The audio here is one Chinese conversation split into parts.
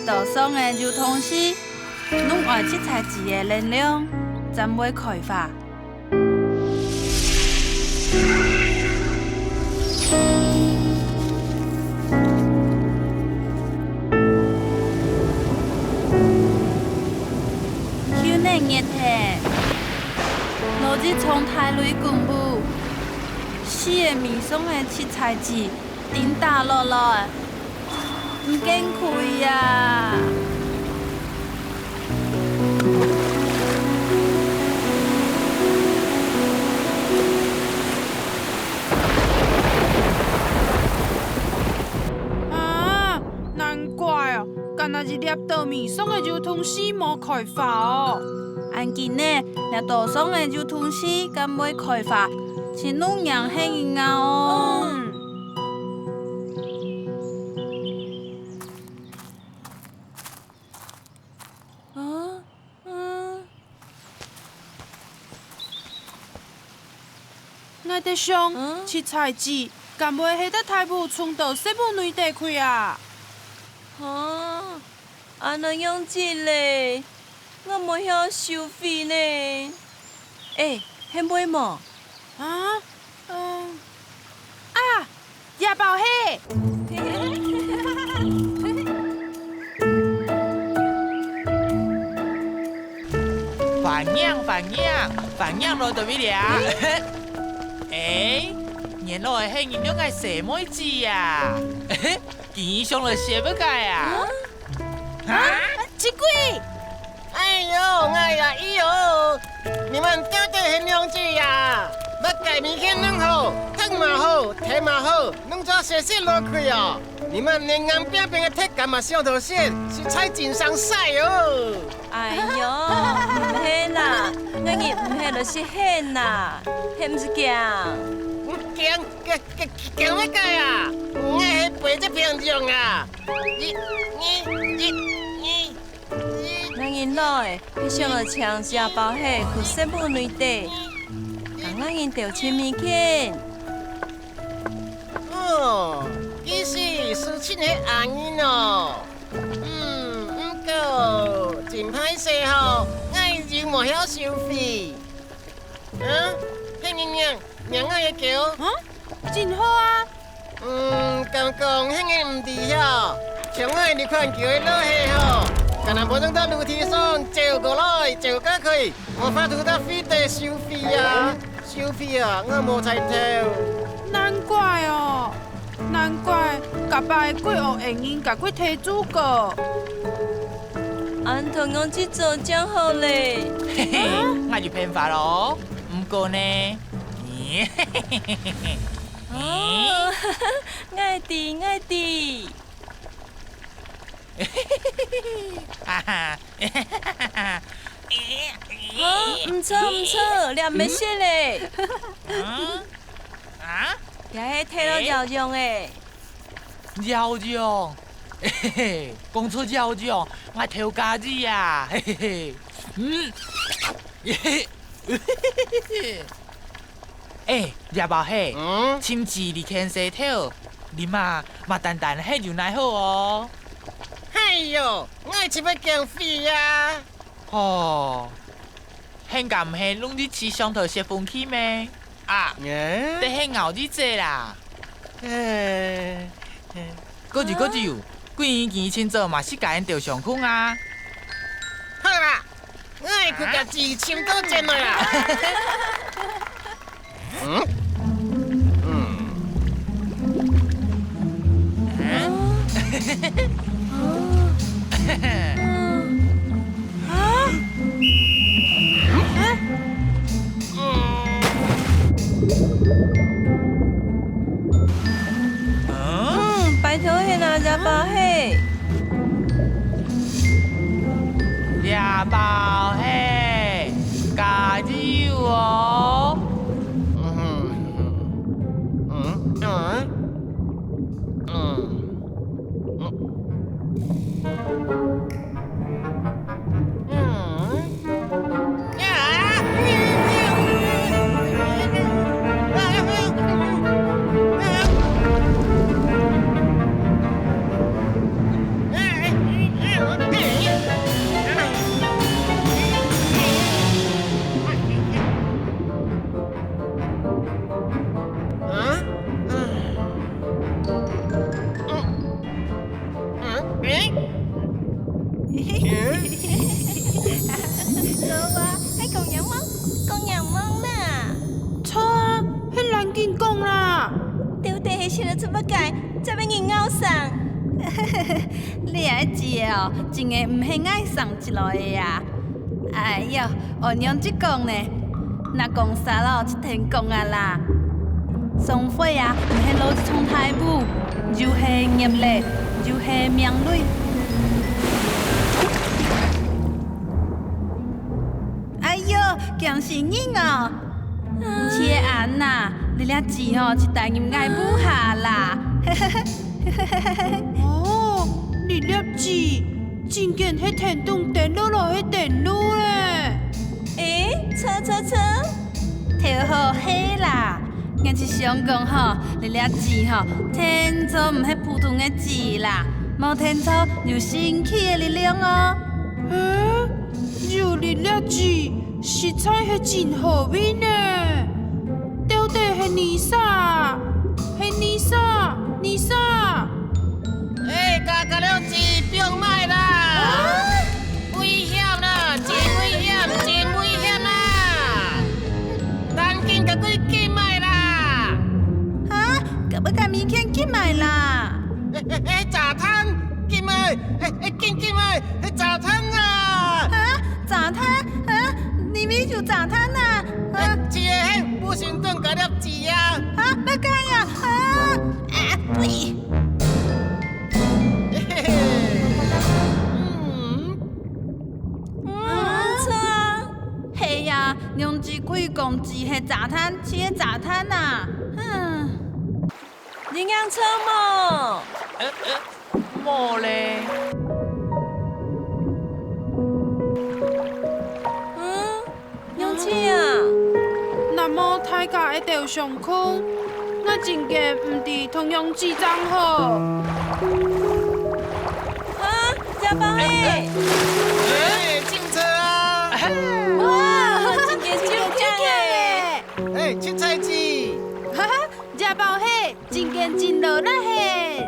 道上的就通是弄爱七彩字的能量，怎会开发？去年热天，我是从台雷公布4个面上的七彩字顶打落来，唔见开呀！难怪哦，敢若是粒稻面上的就通死无开发哦。按今呢，那岛上的就通是敢袂开发，是弄人很硬哦。我在想，七彩字敢袂下得太步冲到西部内地去啊？安那样子嘞，我无晓收费呢。很买么？叶宝嘿，饭养落到尾了。年老的迄人用爱什么字呀？见上了写不改啊？奇怪！哎呦，你们到底很了解呀？要改物件弄好，烫嘛好，提嘛好，弄做写写落去哦。你们连硬边边的铁杆嘛上头线，是菜真伤晒哦。哎呦，唔嘿啦，我日唔嘿就是嘿啦，嘿唔是惊。惊乜解啊？我係背只屏障啊！我因老的，迄上个枪下包嘿去西部内地，让我因调亲物件。伊是事情的原因哦。不过真歹势吼，我又无晓收费。迄娘仔的桥。真好啊！刚刚迄个唔知晓，像我你看桥的落去吼，敢若无等到楼梯上走过来，走过去，无法度到费地收费啊！收费啊，我无才头。难怪哦，难怪甲爸的几学原因甲佢提主过。俺同样去做真好嘞。嘿嘿，我就骗法咯。不过呢，爱弟，哈哈，唔错，两没事嘞。也系睇到照样诶。照样，嘿嘿，讲出照样，我偷家子呀，嘿嘿嘿，叶宝嘿，亲自你牵舌头，你嘛单迄就奈好哦。哎呦，我是要减肥呀！很敢嘿，弄你吃上头些风气咩？得迄熬日子啦。嗰就，几年前清早嘛是家因着上空啊。好啦，我去甲字签到针了啦。拜托迄那只包嘿。叶宝嘿，加油哦！讲样懵啦？错啊，迄咱紧讲啦。到底迄些人怎么改，才要硬拗上？你爱知哦，真个唔是爱送一路的呀。哎哟，我娘子讲呢，若讲啥咯，一天讲啊啦。送火啊，唔是老一冲台舞，就是业力，就是命类。哎哟，强是人哦！切安呐，你俩字吼一台音乐舞下啦。哦，你粒字，真见迄天动电脑落迄电脑咧。错，跳好嘿啦！我是想讲吼，你俩字吼，天做唔是普通的字啦，无天做有神奇的力量哦。有你粒字，实在是真好味呢。到底是你啥？是你啥？你啥？哎，加了字不用卖啦！危险啦，真危险，真危险啦！赶紧甲佢寄卖啦！哈，要甲物件寄卖啦？早餐寄卖，寄卖，早餐啊！啊，早餐啊，里面有早餐呐！是的，不行动加了字啊！啊，要干呀！对。错啊。嘿呀，用只贵公字系早餐，吃的早餐呐。你养错么？冇咧。勇气啊！那么大家会着上空，我真个唔伫同样记账好。家宝嘿！进车啊！哇，真个真诶！凊彩子。哈哈，家宝嘿，真个真热闹嘿！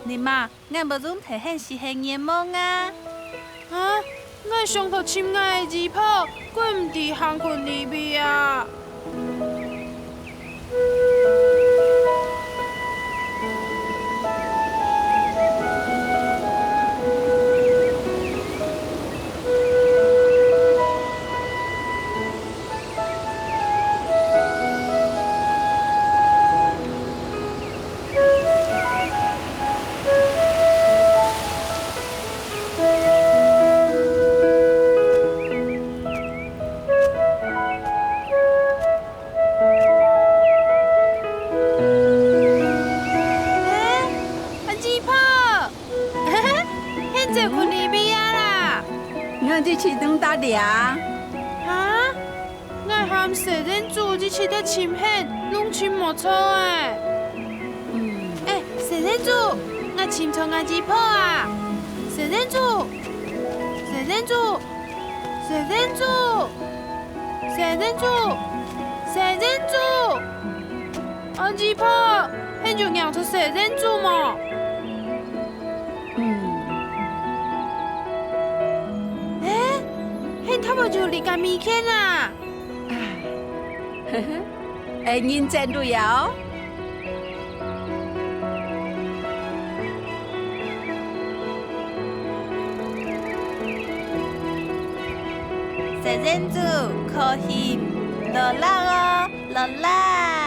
你妈，我无准提现是黑眼梦啊！我上头亲爱的字谱，怪唔伫航群里面啊！市场打猎。我和社人组一起在侵险，拢侵无错诶。社人组，我侵错我字谱啊！社人组，社人组，社人组，社人组，社人组，我字谱，迄就让出社人组嘛。他们就离开米片啦。会认真对哦。社人组可以落啦哦，落啦。